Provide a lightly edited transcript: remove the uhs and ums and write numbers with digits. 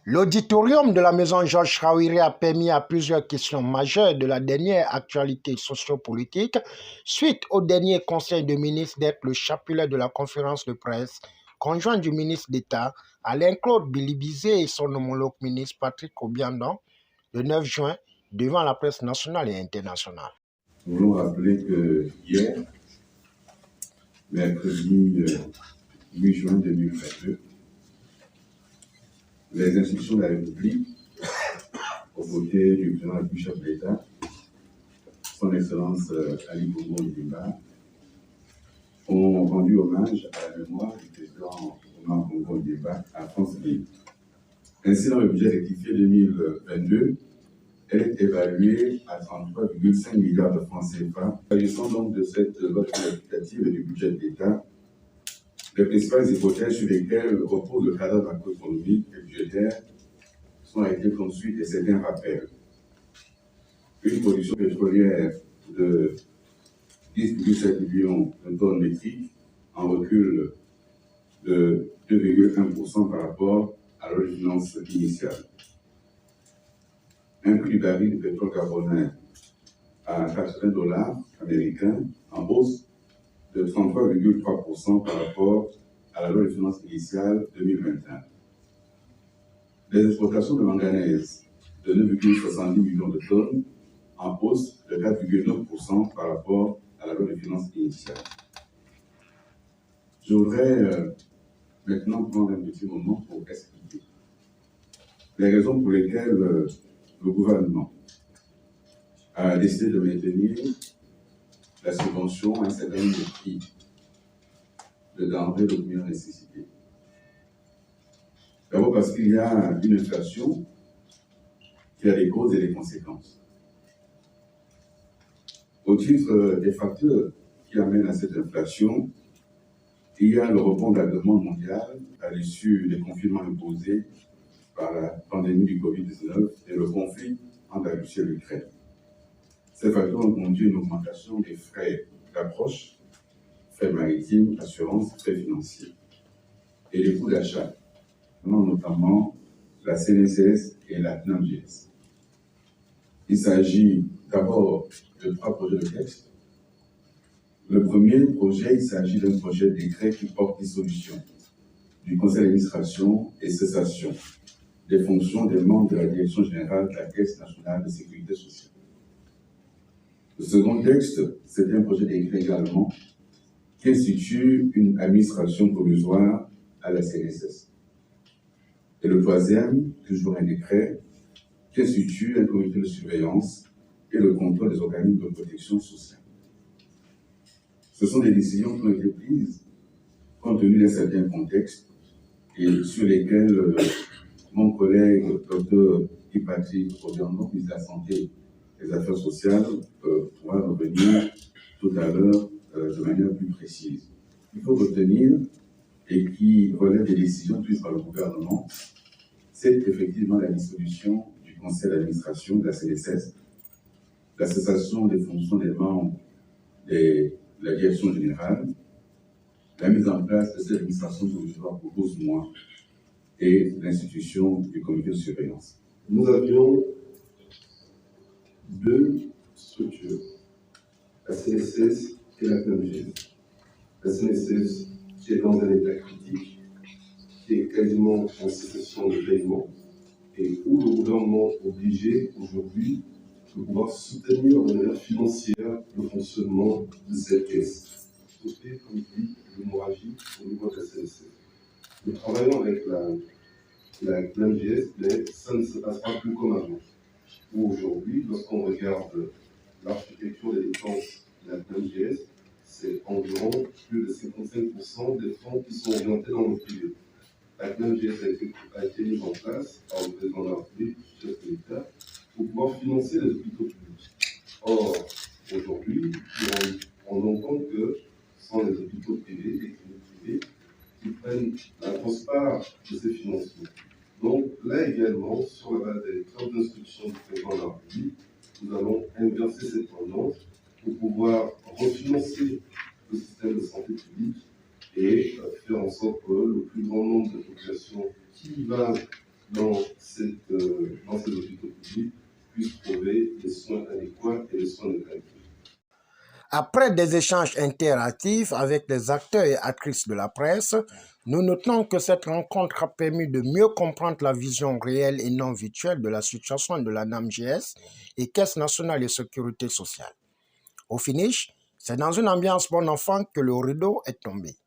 L'auditorium de la maison Georges Traoré a permis à plusieurs questions majeures de la dernière actualité sociopolitique suite au dernier conseil de ministres d'être le chapelet de la conférence de presse conjoint du ministre d'État Alain-Claude Bilibizé et son homologue ministre Patrick Obiandon le 9 juin devant la presse nationale et internationale. Nous voulons rappeler que hier, mercredi 8 juin 2022, les institutions de la République, aux côtés du président du chef de l'État, son Excellence Ali Bongo Ondimba, ont rendu hommage à la mémoire du président Omar Bongo Ondimba à France Ville. Ainsi, dans le budget rectifié 2022, elle est évaluée à 33,5 milliards de francs CFA. S'agissant donc de cette loi rectificative et du budget de l'État, les principales hypothèses sur lesquelles repose le cadre macroéconomique et budgétaire sont été conçues et certains rappels. Une production pétrolière de 10,7 millions de tonnes métriques en recul de 2,1% par rapport à la loi de finances initiale. Un prix du baril de pétrole carboné à 80 dollars américains en hausse de 33,3% par rapport à la loi de finances initiale 2021. Les exportations de manganèse de 9,70 millions de tonnes en hausse de 4,9% par rapport à la loi de finances initiale. Je voudrais maintenant prendre un petit moment pour expliquer les raisons pour lesquelles le gouvernement a décidé de maintenir la subvention à un certain nombre de prix de denrées de première nécessité. D'abord parce qu'il y a une inflation qui a des causes et des conséquences. Au titre des facteurs qui amènent à cette inflation, il y a le rebond de la demande mondiale à l'issue des confinements imposés par la pandémie du Covid-19 et le conflit entre la Russie et l'Ukraine. Ces facteurs ont conduit à une augmentation des frais d'approche, frais maritimes, assurances, frais financiers et les coûts d'achat, notamment la CNSS et la CNAMGS. Il s'agit d'abord de 3 projets de texte. Le premier projet, il s'agit d'un projet de décret qui porte dissolution du conseil d'administration et cessation des fonctions des membres de la direction générale de la Caisse nationale de sécurité sociale. Le second texte, c'est un projet de décret également qui institue une administration provisoire à la CNSS. Et le troisième, toujours un décret, qui institue un comité de surveillance et le contrôle des organismes de protection sociale. Ce sont des décisions qui ont été prises compte tenu d'un certain contexte et sur lesquelles mon collègue Dr. Patrick Obiandon, ministre de la Santé et des Affaires sociales, pourra revenir tout à l'heure de manière plus précise. Il faut retenir, et qui relève des décisions prises par le gouvernement, c'est effectivement la dissolution du conseil d'administration de la CNSS, la cessation des fonctions des membres de la direction générale, la mise en place de cette administration provisoire pour 12 mois et l'institution du comité de surveillance. Nous avions 2 structures, la CNSS et la CNAMGS. La CNSS qui est dans un état critique, qui est quasiment en cessation de paiement, et où le gouvernement est obligé aujourd'hui de pouvoir soutenir de manière financière le fonctionnement de cette caisse. Côté politique, l'hémorragie au niveau de la CNSS. Nous travaillons avec la CNAMGS, mais ça ne se passe pas plus comme avant. Où aujourd'hui, lorsqu'on regarde l'architecture des dépenses de la CNAMGS, c'est environ plus de 55% des fonds qui sont orientés dans le privé. La CNAMGS a été mise en place par le président de la République, chef de l'État, pour pouvoir financer les hôpitaux publics. Or, aujourd'hui, on rend compte que ce sont les hôpitaux privés, les cliniques privées, qui prennent la grosse part de ces financements. Donc là également, sur la base des ordres d'instruction du président de la République, nous allons inverser cette tendance pour pouvoir refinancer le système de santé publique et faire en sorte que le plus grand nombre de populations qui va dans ces hôpitaux publics puissent trouver les soins adéquats et les soins de qualité. Après des échanges interactifs avec les acteurs et actrices de la presse, nous notons que cette rencontre a permis de mieux comprendre la vision réelle et non virtuelle de la situation de la NAMJS et Caisse nationale de sécurité sociale. Au finish, c'est dans une ambiance bon enfant que le rideau est tombé.